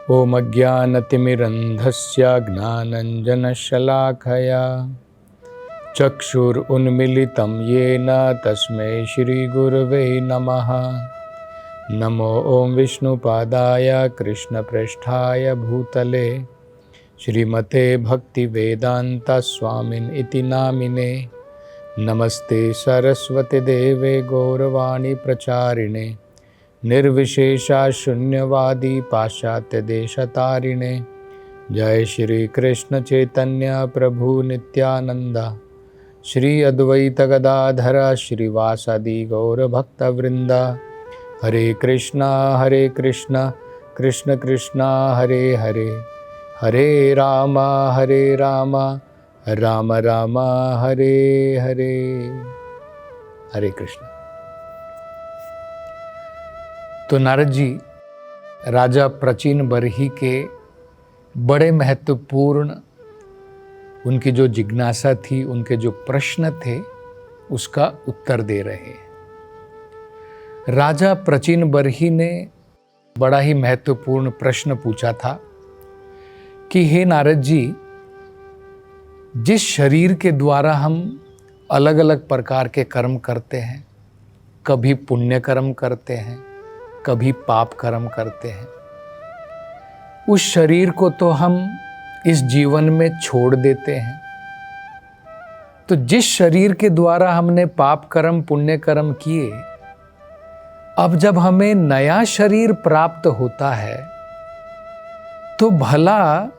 ॐ अज्ञानतिमिरन्धस्य ज्ञानाञ्जनशलाकया चक्षुरुन्मीलितं येन तस्मै श्रीगुरवे नमः। नमो ॐ विष्णुपादाय कृष्णप्रेष्ठाय भूतले श्रीमते भक्तिवेदान्तस्वामिन् इति नामिने। नमस्ते सरस्वती देवे गौरवाणी प्रचारिणे निर्विशेषा शून्यवादी पाश्चात्य देशतारिणे। जय श्री कृष्ण चैतन्य प्रभु नित्यानंद श्री अद्वैत गदाधर श्रीवासादि गौरभक्तवृंद। हरे कृष्णा कृष्ण कृष्णा हरे हरे, हरे राम राम राम हरे हरे। हरे कृष्ण। तो नारद जी राजा प्राचीन बरही के बड़े महत्वपूर्ण उनकी जो जिज्ञासा थी, उनके जो प्रश्न थे, उसका उत्तर दे रहे हैं। राजा प्राचीन बरही ने बड़ा ही महत्वपूर्ण प्रश्न पूछा था कि हे नारद जी, जिस शरीर के द्वारा हम अलग अलग प्रकार के कर्म करते हैं, कभी पुण्य कर्म करते हैं, कभी पाप कर्म करते हैं, उस शरीर को तो हम इस जीवन में छोड़ देते हैं। तो जिस शरीर के द्वारा हमने पाप कर्म पुण्य कर्म किए, अब जब हमें नया शरीर प्राप्त होता है तो भला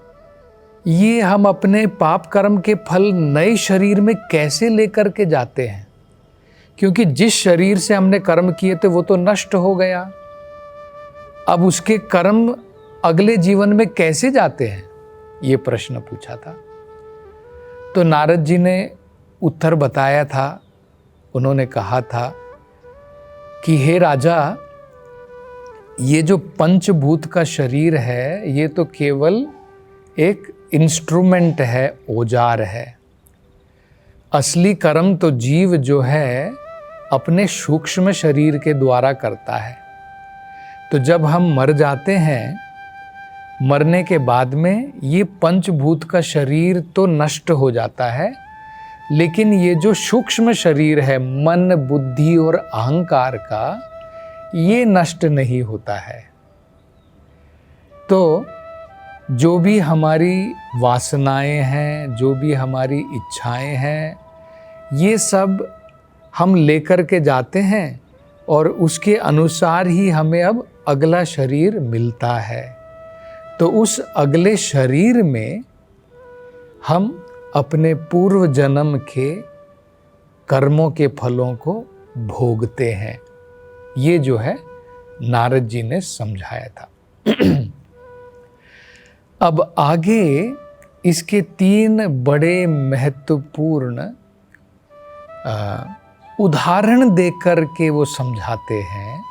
ये हम अपने पाप कर्म के फल नए शरीर में कैसे लेकर के जाते हैं? क्योंकि जिस शरीर से हमने कर्म किए थे वो तो नष्ट हो गया। अब उसके कर्म अगले जीवन में कैसे जाते हैं? ये प्रश्न पूछा था। तो नारद जी ने उत्तर बताया था। उन्होंने कहा था कि हे राजा, ये जो पंचभूत का शरीर है, ये तो केवल एक इंस्ट्रूमेंट है, औजार है। असली कर्म तो जीव जो है अपने सूक्ष्म शरीर के द्वारा करता है। तो जब हम मर जाते हैं, मरने के बाद में ये पंचभूत का शरीर तो नष्ट हो जाता है, लेकिन ये जो सूक्ष्म शरीर है मन बुद्धि और अहंकार का, ये नष्ट नहीं होता है। तो जो भी हमारी वासनाएं हैं, जो भी हमारी इच्छाएं हैं, ये सब हम लेकर के जाते हैं और उसके अनुसार ही हमें अब अगला शरीर मिलता है। तो उस अगले शरीर में हम अपने पूर्व जन्म के कर्मों के फलों को भोगते हैं। ये जो है नारद जी ने समझाया था। अब आगे इसके 3 बड़े महत्वपूर्ण उदाहरण देकर के वो समझाते हैं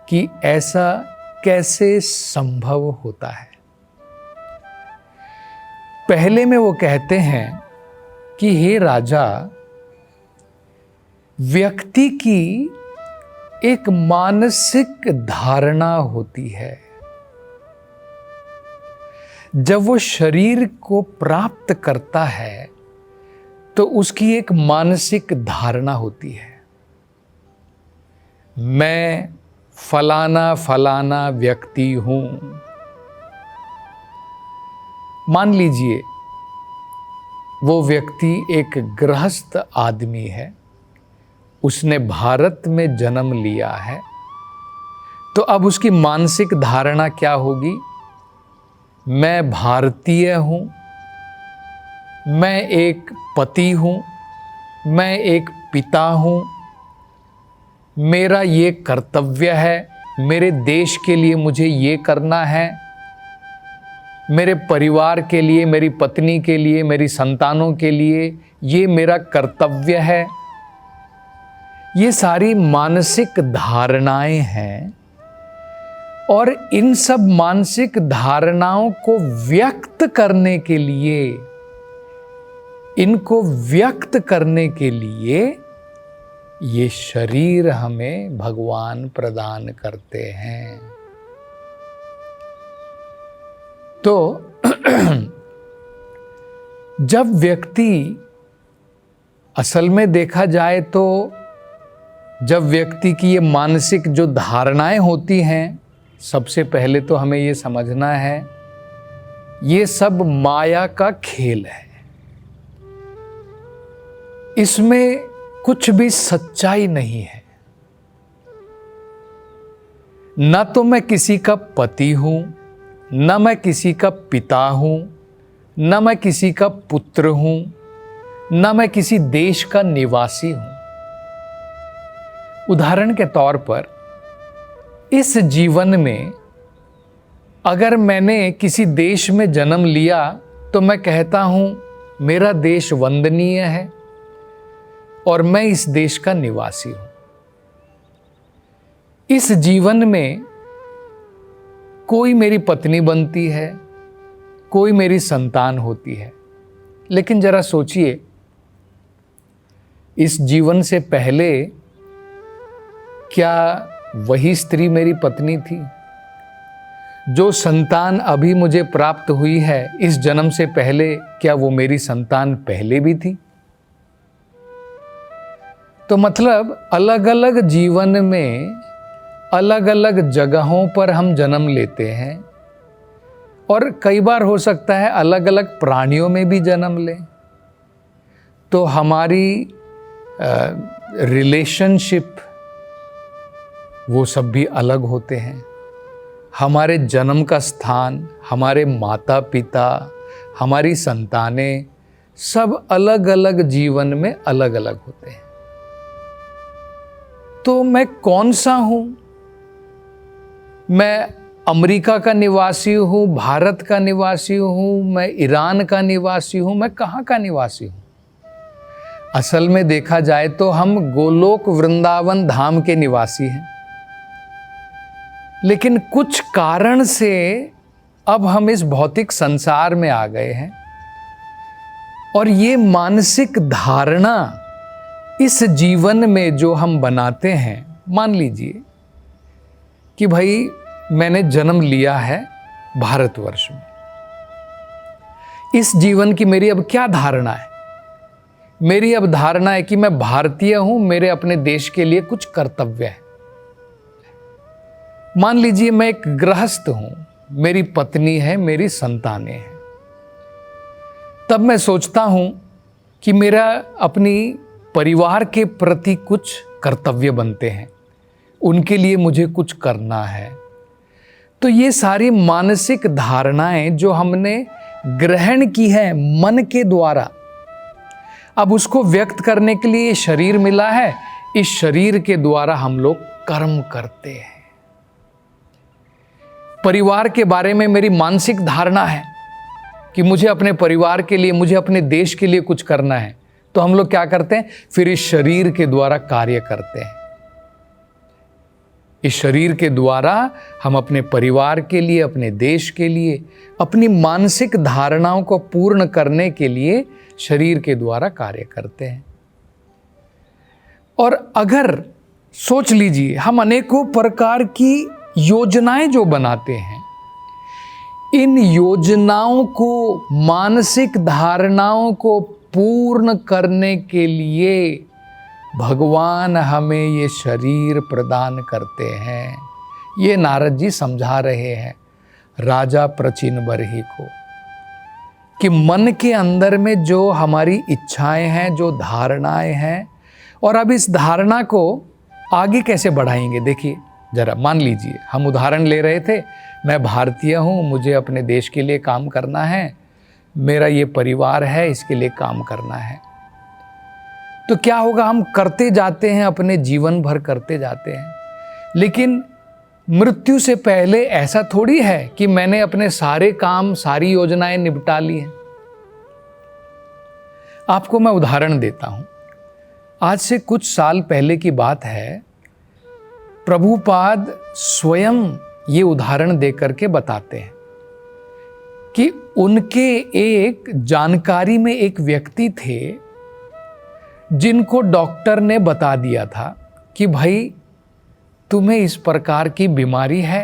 कि ऐसा कैसे संभव होता है। पहले में वो कहते हैं कि हे राजा, व्यक्ति की एक मानसिक धारणा होती है। जब वो शरीर को प्राप्त करता है तो उसकी एक मानसिक धारणा होती है। मैं फलाना फलाना व्यक्ति हूं। मान लीजिए वो व्यक्ति एक गृहस्थ आदमी है, उसने भारत में जन्म लिया है। तो अब उसकी मानसिक धारणा क्या होगी? मैं भारतीय हूं, मैं एक पति हूं, मैं एक पिता हूं, मेरा ये कर्तव्य है, मेरे देश के लिए मुझे ये करना है, मेरे परिवार के लिए, मेरी पत्नी के लिए, मेरी संतानों के लिए ये मेरा कर्तव्य है। ये सारी मानसिक धारणाएं हैं और इन सब मानसिक धारणाओं को व्यक्त करने के लिए, इनको व्यक्त करने के लिए ये शरीर हमें भगवान प्रदान करते हैं। तो जब व्यक्ति, असल में देखा जाए तो जब व्यक्ति की ये मानसिक जो धारणाएं होती हैं, सबसे पहले तो हमें ये समझना है ये सब माया का खेल है। इसमें कुछ भी सच्चाई नहीं है। न तो मैं किसी का पति हूं, न मैं किसी का पिता हूं, न मैं किसी का पुत्र हूं, न मैं किसी देश का निवासी हूं। उदाहरण के तौर पर इस जीवन में अगर मैंने किसी देश में जन्म लिया तो मैं कहता हूं मेरा देश वंदनीय है और मैं इस देश का निवासी हूं। इस जीवन में कोई मेरी पत्नी बनती है, कोई मेरी संतान होती है, लेकिन जरा सोचिए, इस जीवन से पहले क्या वही स्त्री मेरी पत्नी थी? जो संतान अभी मुझे प्राप्त हुई है, इस जन्म से पहले क्या वो मेरी संतान पहले भी थी? तो मतलब अलग अलग जीवन में अलग अलग जगहों पर हम जन्म लेते हैं और कई बार हो सकता है अलग अलग प्राणियों में भी जन्म लें, तो हमारी रिलेशनशिप वो सब भी अलग होते हैं। हमारे जन्म का स्थान, हमारे माता पिता, हमारी संतानें सब अलग अलग जीवन में अलग अलग होते हैं। तो मैं कौन सा हूं? मैं अमेरिका का निवासी हूं, भारत का निवासी हूं, मैं ईरान का निवासी हूं, मैं कहां का निवासी हूं? असल में देखा जाए तो हम गोलोक वृंदावन धाम के निवासी हैं, लेकिन कुछ कारण से अब हम इस भौतिक संसार में आ गए हैं और ये मानसिक धारणा इस जीवन में जो हम बनाते हैं, मान लीजिए कि भाई मैंने जन्म लिया है भारतवर्ष में, इस जीवन की मेरी अब क्या धारणा है? मेरी अब धारणा है कि मैं भारतीय हूं, मेरे अपने देश के लिए कुछ कर्तव्य है। मान लीजिए मैं एक गृहस्थ हूं, मेरी पत्नी है, मेरी संतानें हैं, तब मैं सोचता हूं कि मेरा अपनी परिवार के प्रति कुछ कर्तव्य बनते हैं, उनके लिए मुझे कुछ करना है। तो ये सारी मानसिक धारणाएं जो हमने ग्रहण की है मन के द्वारा, अब उसको व्यक्त करने के लिए शरीर मिला है, इस शरीर के द्वारा हम लोग कर्म करते हैं। परिवार के बारे में मेरी मानसिक धारणा है कि मुझे अपने परिवार के लिए, मुझे अपने देश के लिए कुछ करना है, तो हम लोग क्या करते हैं? फिर इस शरीर के द्वारा कार्य करते हैं। इस शरीर के द्वारा हम अपने परिवार के लिए, अपने देश के लिए, अपनी मानसिक धारणाओं को पूर्ण करने के लिए शरीर के द्वारा कार्य करते हैं। और अगर सोच लीजिए, हम अनेकों प्रकार की योजनाएं जो बनाते हैं, इन योजनाओं को, मानसिक धारणाओं को पूर्ण करने के लिए भगवान हमें ये शरीर प्रदान करते हैं। ये नारद जी समझा रहे हैं राजा प्रचिन बरही को कि मन के अंदर में जो हमारी इच्छाएं हैं, जो धारणाएं हैं, और अब इस धारणा को आगे कैसे बढ़ाएंगे? देखिए जरा, मान लीजिए हम उदाहरण ले रहे थे, मैं भारतीय हूँ, मुझे अपने देश के लिए काम करना है, मेरा ये परिवार है, इसके लिए काम करना है। तो क्या होगा? हम करते जाते हैं, अपने जीवन भर करते जाते हैं, लेकिन मृत्यु से पहले ऐसा थोड़ी है कि मैंने अपने सारे काम, सारी योजनाएं निपटा ली हैं। आपको मैं उदाहरण देता हूं। आज से कुछ साल पहले की बात है, प्रभुपाद स्वयं ये उदाहरण देकर के बताते हैं कि उनके एक जानकारी में एक व्यक्ति थे जिनको डॉक्टर ने बता दिया था कि भाई तुम्हें इस प्रकार की बीमारी है,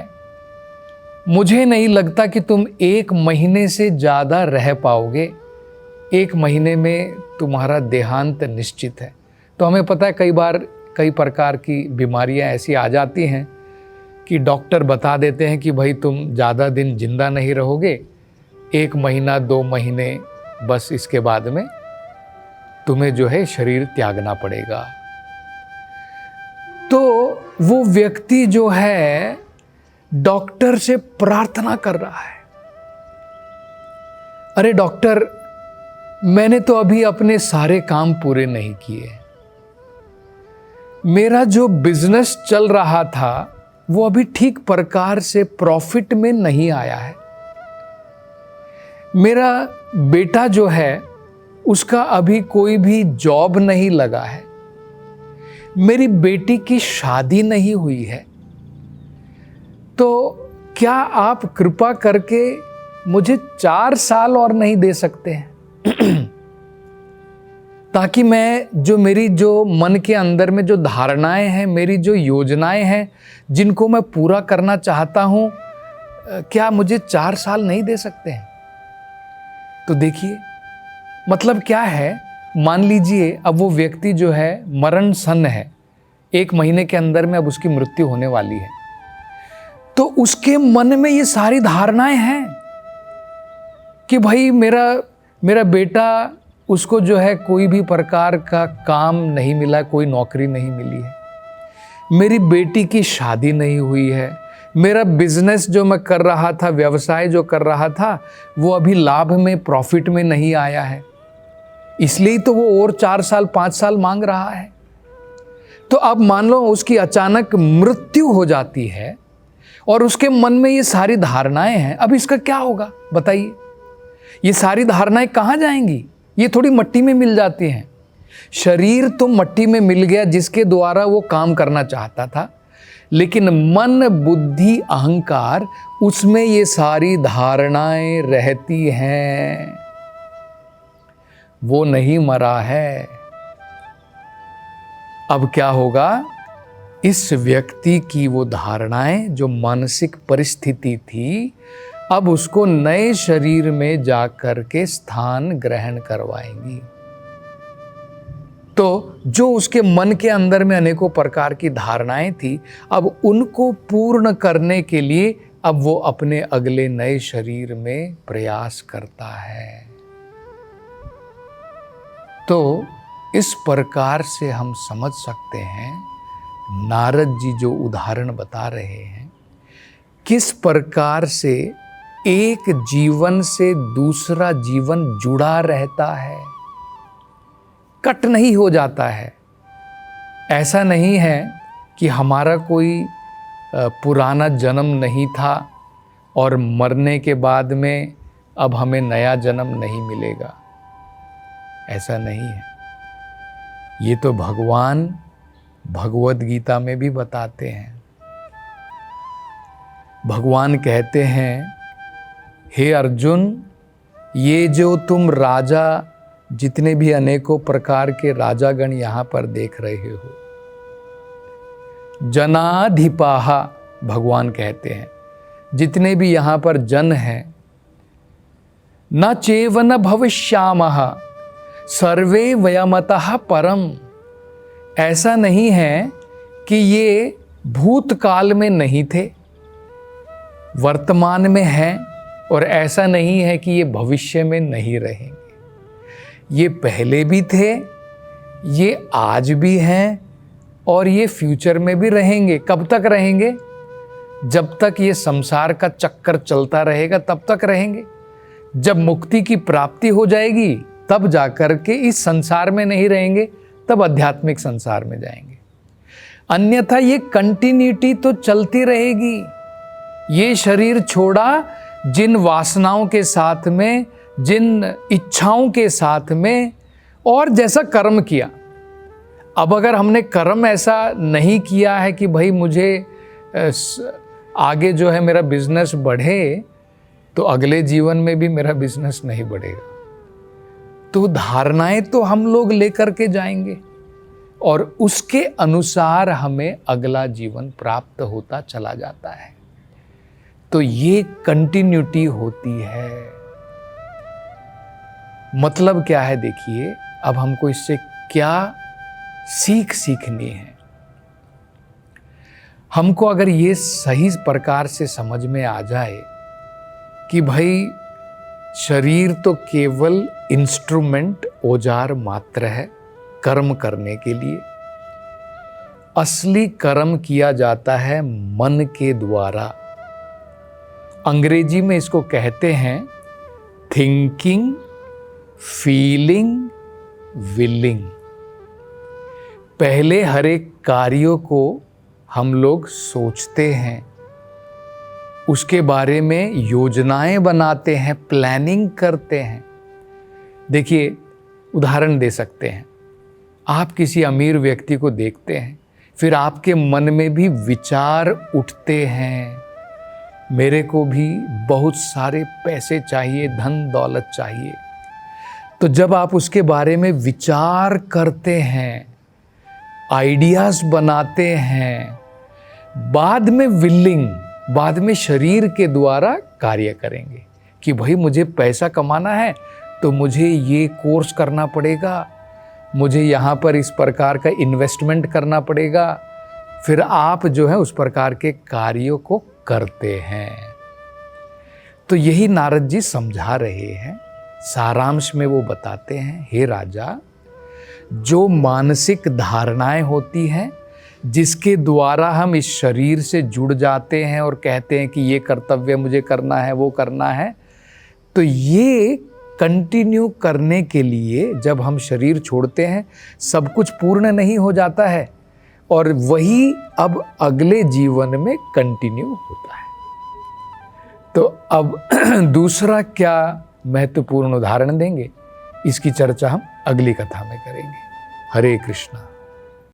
मुझे नहीं लगता कि तुम 1 महीने से ज़्यादा रह पाओगे, 1 महीने में तुम्हारा देहांत निश्चित है। तो हमें पता है कई बार कई प्रकार की बीमारियां ऐसी आ जाती हैं कि डॉक्टर बता देते हैं कि भाई तुम ज़्यादा दिन जिंदा नहीं रहोगे, 1 महीना 2 महीने, बस इसके बाद में तुम्हें जो है शरीर त्यागना पड़ेगा। तो वो व्यक्ति जो है डॉक्टर से प्रार्थना कर रहा है, अरे डॉक्टर, मैंने तो अभी अपने सारे काम पूरे नहीं किए, मेरा जो बिजनेस चल रहा था वो अभी ठीक प्रकार से प्रॉफिट में नहीं आया है, मेरा बेटा जो है उसका अभी कोई भी जॉब नहीं लगा है, मेरी बेटी की शादी नहीं हुई है, तो क्या आप कृपा करके मुझे 4 साल और नहीं दे सकते हैं ताकि मैं जो मेरी जो मन के अंदर में जो धारणाएं हैं, मेरी जो योजनाएं हैं जिनको मैं पूरा करना चाहता हूं, क्या मुझे 4 साल नहीं दे सकते हैं? तो देखिए मतलब क्या है, मान लीजिए अब वो व्यक्ति जो है मरण सन्न है, 1 महीने के अंदर में अब उसकी मृत्यु होने वाली है, तो उसके मन में ये सारी धारणाएं हैं कि भाई मेरा बेटा, उसको जो है कोई भी प्रकार का काम नहीं मिला, कोई नौकरी नहीं मिली है, मेरी बेटी की शादी नहीं हुई है, मेरा बिजनेस जो मैं कर रहा था, व्यवसाय जो कर रहा था, वो अभी लाभ में प्रॉफिट में नहीं आया है, इसलिए तो वो और 4 साल 5 साल मांग रहा है। तो अब मान लो उसकी अचानक मृत्यु हो जाती है और उसके मन में ये सारी धारणाएं हैं, अब इसका क्या होगा बताइए? ये सारी धारणाएं कहाँ जाएंगी? ये थोड़ी मट्टी में मिल जाती हैं। शरीर तो मट्टी में मिल गया जिसके द्वारा वो काम करना चाहता था, लेकिन मन, बुद्धि, अहंकार, उसमें ये सारी धारणाएं रहती हैं। वो नहीं मरा है। अब क्या होगा? इस व्यक्ति की वो धारणाएं, जो मानसिक परिस्थिति थी, अब उसको नए शरीर में जाकर के स्थान ग्रहण करवाएंगी। तो जो उसके मन के अंदर में अनेकों प्रकार की धारणाएं थी, अब उनको पूर्ण करने के लिए अब वो अपने अगले नए शरीर में प्रयास करता है। तो इस प्रकार से हम समझ सकते हैं, नारद जी जो उदाहरण बता रहे हैं, किस प्रकार से एक जीवन से दूसरा जीवन जुड़ा रहता है, कट नहीं हो जाता है। ऐसा नहीं है कि हमारा कोई पुराना जन्म नहीं था और मरने के बाद में अब हमें नया जन्म नहीं मिलेगा, ऐसा नहीं है। ये तो भगवान भगवद गीता में भी बताते हैं। भगवान कहते हैं, हे अर्जुन, ये जो तुम राजा, जितने भी अनेकों प्रकार के राजागण यहाँ पर देख रहे हो, जनाधिपाः, भगवान कहते हैं, जितने भी यहाँ पर जन हैं, न चेवन भविष्यामः सर्वे वयमतः परम। ऐसा नहीं है कि ये भूतकाल में नहीं थे, वर्तमान में हैं, और ऐसा नहीं है कि ये भविष्य में नहीं रहेंगे। ये पहले भी थे, ये आज भी हैं, और ये फ्यूचर में भी रहेंगे। कब तक रहेंगे? जब तक ये संसार का चक्कर चलता रहेगा तब तक रहेंगे। जब मुक्ति की प्राप्ति हो जाएगी तब जाकर के इस संसार में नहीं रहेंगे, तब आध्यात्मिक संसार में जाएंगे। अन्यथा ये कंटिन्यूटी तो चलती रहेगी। ये शरीर छोड़ा जिन वासनाओं के साथ में, जिन इच्छाओं के साथ में, और जैसा कर्म किया। अब अगर हमने कर्म ऐसा नहीं किया है कि भाई मुझे आगे जो है मेरा बिजनेस बढ़े, तो अगले जीवन में भी मेरा बिजनेस नहीं बढ़ेगा। तो धारणाएं तो हम लोग लेकर के जाएंगे और उसके अनुसार हमें अगला जीवन प्राप्त होता चला जाता है। तो ये कंटिन्यूटी होती है। मतलब क्या है देखिए, अब हमको इससे क्या सीखनी है। हमको अगर ये सही प्रकार से समझ में आ जाए कि भाई शरीर तो केवल इंस्ट्रूमेंट, औजार मात्र है कर्म करने के लिए। असली कर्म किया जाता है मन के द्वारा। अंग्रेजी में इसको कहते हैं थिंकिंग, फीलिंग, विलिंग। पहले हर एक कार्यों को हम लोग सोचते हैं, उसके बारे में योजनाएं बनाते हैं, प्लानिंग करते हैं। देखिए, उदाहरण दे सकते हैं। आप किसी अमीर व्यक्ति को देखते हैं, फिर आपके मन में भी विचार उठते हैं, मेरे को भी बहुत सारे पैसे चाहिए, धन दौलत चाहिए। तो जब आप उसके बारे में विचार करते हैं, आइडियाज बनाते हैं, बाद में विलिंग, बाद में शरीर के द्वारा कार्य करेंगे कि भाई मुझे पैसा कमाना है तो मुझे ये कोर्स करना पड़ेगा, मुझे यहाँ पर इस प्रकार का इन्वेस्टमेंट करना पड़ेगा। फिर आप जो है उस प्रकार के कार्यों को करते हैं। तो यही नारद जी समझा रहे हैं। सारांश में वो बताते हैं, हे राजा, जो मानसिक धारणाएं होती हैं जिसके द्वारा हम इस शरीर से जुड़ जाते हैं और कहते हैं कि ये कर्तव्य मुझे करना है, वो करना है, तो ये कंटिन्यू करने के लिए जब हम शरीर छोड़ते हैं सब कुछ पूर्ण नहीं हो जाता है और वही अब अगले जीवन में कंटिन्यू होता है। तो अब दूसरा क्या महत्वपूर्ण उदाहरण देंगे, इसकी चर्चा हम अगली कथा में करेंगे। हरे कृष्णा।